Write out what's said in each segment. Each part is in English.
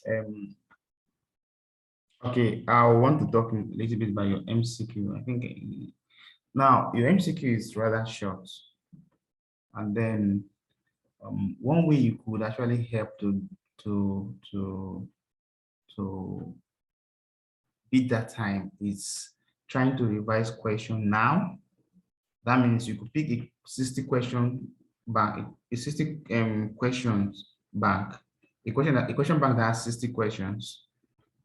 Um, okay, I want to talk a little bit about your MCQ. I think now your MCQ is rather short, and then one way you could actually help to to to beat that time is trying to revise question now. That means you could pick a 60 question bank, a 60 questions bank, a question bank that has 60 questions,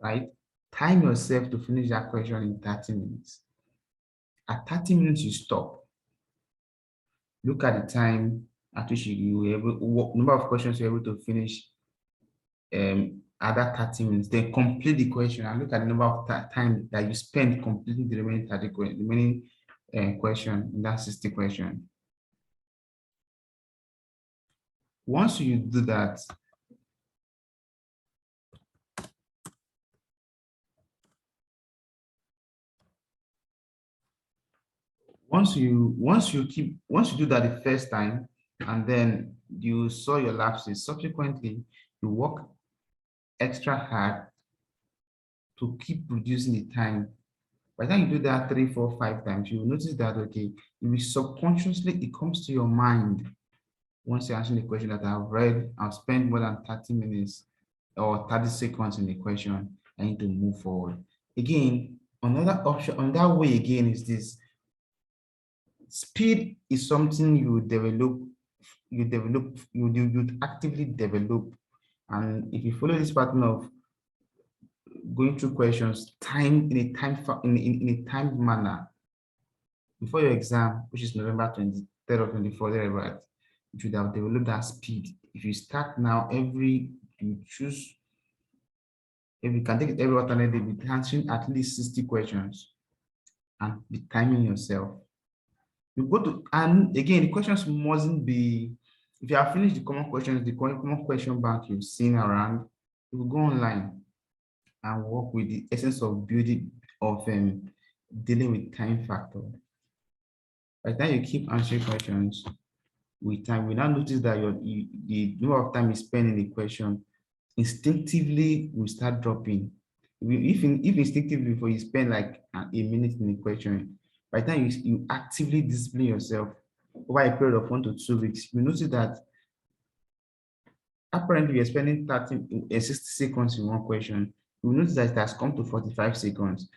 right? Time yourself to finish that question in 30 minutes. At 30 minutes, you stop. Look at the time at which you were able, what number of questions you're able to finish at that 30 minutes. Then complete the question and look at the number of time that you spend completing the remaining 30 questions, remaining question in that 60 question. Once you do that, once you do that the first time and then you saw your lapses, subsequently you work extra hard to keep reducing the time. By the time you do that 3, 4, 5 times, you will notice that okay, you will subconsciously, it comes to your mind once you're answering the question that I've read, I've spent more than 30 minutes or 30 seconds in the question. I need to move forward. Again, another option on that way again is this. Speed is something you develop, you actively develop. And if you follow this pattern of going through questions in a timed manner before your exam, which is November 23rd or 24th, thereabout, you should have developed that speed. If you start now, you choose, if you can take it every alternate day, be answering at least 60 questions and be timing yourself. You go to, and again, the questions mustn't be, if you have finished the common questions, the common question bank you've seen around, you will go online and work with the essence of dealing with time factor. By the time you keep answering questions with time, we now notice that the number of time you spend in the question instinctively will start dropping. If instinctively before you spend like a minute in the question, by the time you actively discipline yourself over a period of 1 to 2 weeks, you notice that apparently you're spending 60 seconds in one question. You notice that it has come to 45 seconds.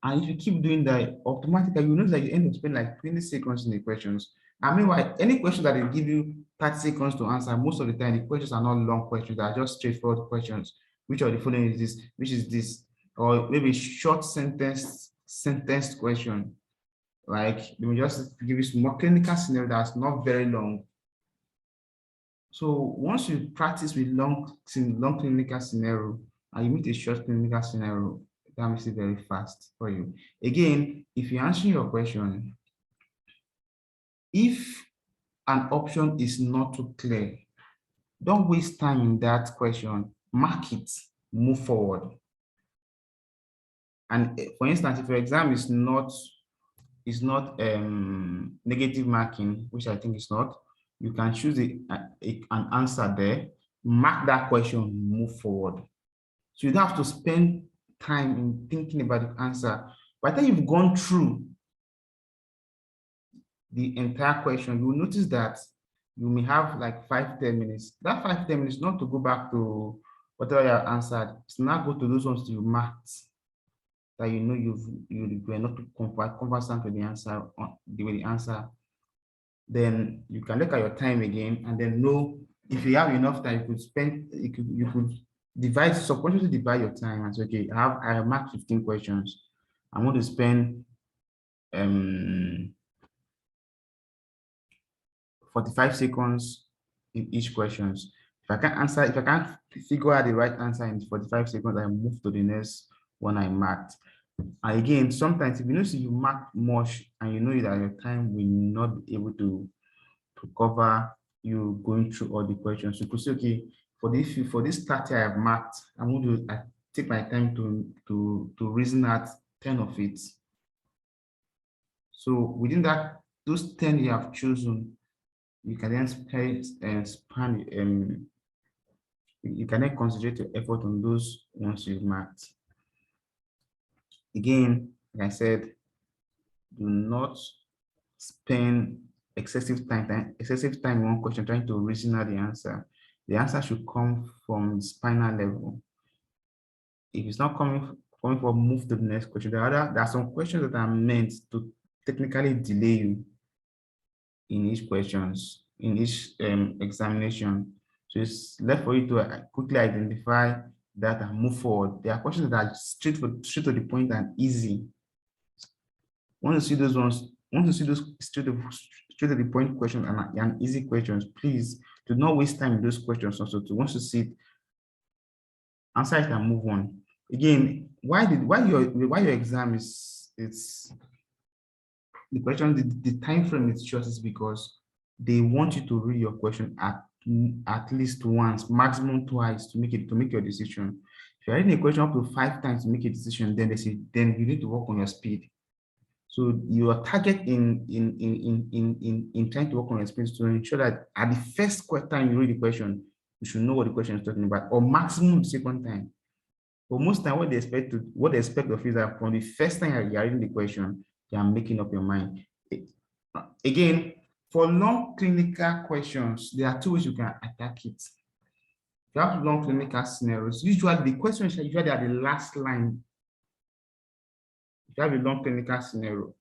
And if you keep doing that, automatically you notice that you end up spending like 20 seconds in the questions. And meanwhile, any question that they give you 30 seconds to answer, most of the time the questions are not long questions, they are just straightforward questions. Which of the following is this? Which is this? Or maybe short sentenced question. Like they will just give you some more clinical scenario that's not very long. So once you practice with long clinical scenario and you meet a short clinical scenario, that makes it very fast for you. Again, if you answer your question, if an option is not too clear, don't waste time in that question. Mark it, move forward. And for instance, if your exam is not negative marking, which I think is not, you can choose an answer there, mark that question, move forward. So you don't have to spend time in thinking about the answer. By the time you've gone through the entire question, you will notice that you may have like 5-10 minutes. That 5-10 minutes not to go back to whatever you have answered. It's not go to those ones you marked that you know you were not conversant with the answer, with the answer. Then you can look at your time again and then know if you have enough time, you could spend, you could subconsciously divide your time and say, okay, I have marked 15 questions. I'm going to spend 45 seconds in each questions. If I can't figure out the right answer in 45 seconds, I move to the next one I marked. And again, sometimes if you notice you mark much and you know that your time will not be able to cover you going through all the questions, you could say, okay, for this 30 I have marked, I'm going to take my time to reason out 10 of it. So within those 10 you have chosen, you can then You can then concentrate your effort on those ones you've marked. Again, like I said, do not spend excessive time in one question trying to reason out the answer. The answer should come from the spinal level. If it's not coming for, move to the next question. There are some questions that are meant to technically delay you in each examination. So it's left for you to quickly identify that and move forward. There are questions that are straight to the point and easy. Once you see those ones, once you see those straight to the point questions and easy questions, please do not waste time in those questions. Also, once you see it, answer it and move on. Again, why your exam is the question, the time frame is short is because they want you to read your question at least once, maximum twice to make your decision. If you're reading a question up to 5 times to make a decision, then they say then you need to work on your speed. So your target in trying to work on your speed is to ensure that at the first time you read the question, you should know what the question is talking about, or maximum the second time. But most time, what they expect of you is that from the first time you're reading the question, you are making up your mind. Again, for long clinical questions, there are 2 ways you can attack it. If you have long clinical scenarios, usually the questions are usually at the last line. If you have a long clinical scenario.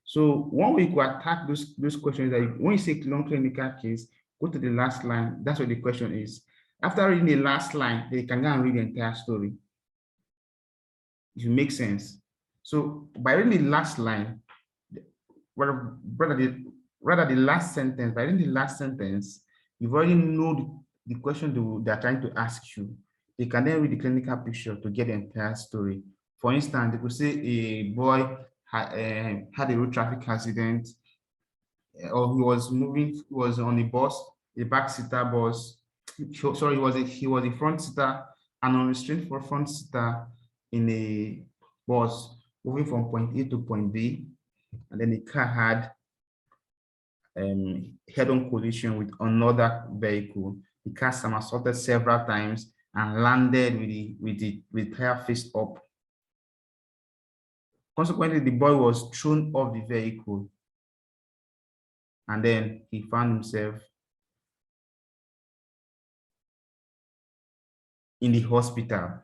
So one way you could attack those questions is that when you say long clinical case, go to the last line. That's what the question is. After reading the last line, they can go and read the entire story. If it makes sense. So by reading the last line, rather the last sentence, by reading the last sentence, you've already know the question they're trying to ask you. They can then read the clinical picture to get the entire story. For instance, they could say a boy had a road traffic accident, or he was on a bus, a backseater bus. Sorry, he was a front seater, an unrestrained for front seater in a bus moving from point A to point B, and then the car had head-on collision with another vehicle. The car somersaulted several times and landed with the tire face up. Consequently, the boy was thrown off the vehicle, and then he found himself in the hospital.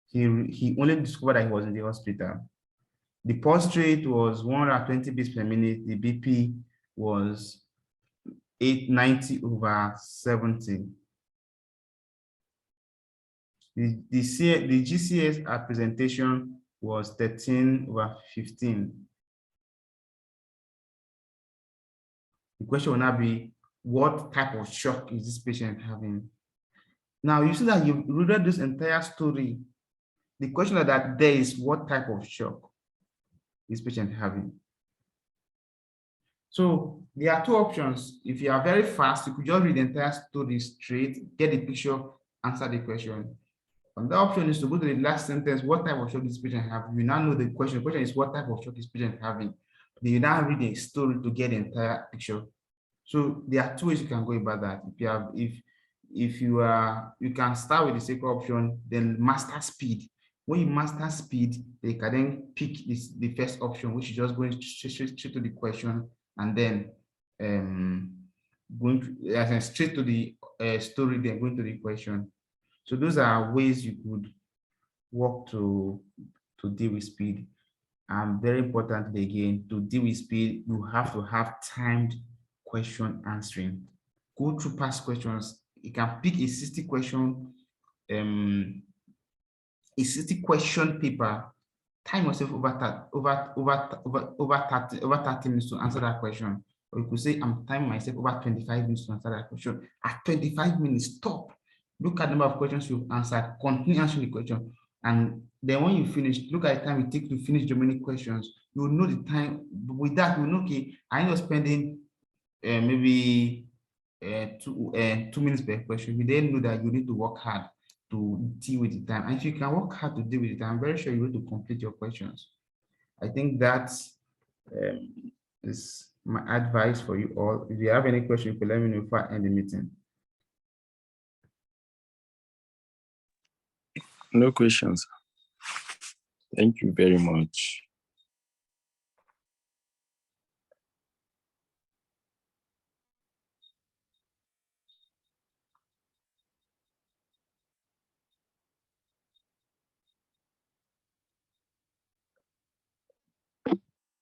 He only discovered that he was in the hospital. The pulse rate was 120 beats per minute. The BP was 890/70. The GCS at presentation was 13/15. The question will now be, what type of shock is this patient having? Now, you see that you read this entire story. The question that there is, what type of shock is patient having? So there are 2 options. If you are very fast, you could just read the entire story straight, get the picture, answer the question. And the option is to go to the last sentence, what type of shock is patient having? You now know the question. The question is, what type of shock is patient having? Then you now read the story to get the entire picture. So there are 2 ways you can go about that. If you can start with the second option, then master speed. When you master speed, they can then pick the first option, which is just going straight to the question, and then going straight to the story, then going to the question. So those are ways you could work to deal with speed. And very importantly, again, to deal with speed, you have to have timed question answering. Go through past questions. You can pick a 60 question paper, time yourself over 30 minutes to answer that question. Or you could say, I'm timing myself over 25 minutes to answer that question. At 25 minutes, stop. Look at the number of questions you've answered, continue answering the question. And then when you finish, look at the time it takes to finish the many questions. You will know the time. With that, you will know, okay, I end up spending maybe 2 minutes per question. You then know that you need to work hard to deal with the time. And if you can work hard to deal with the time, I'm very sure you're going to complete your questions. I think that is my advice for you all. If you have any questions, you can let me know before I end the meeting. No questions. Thank you very much.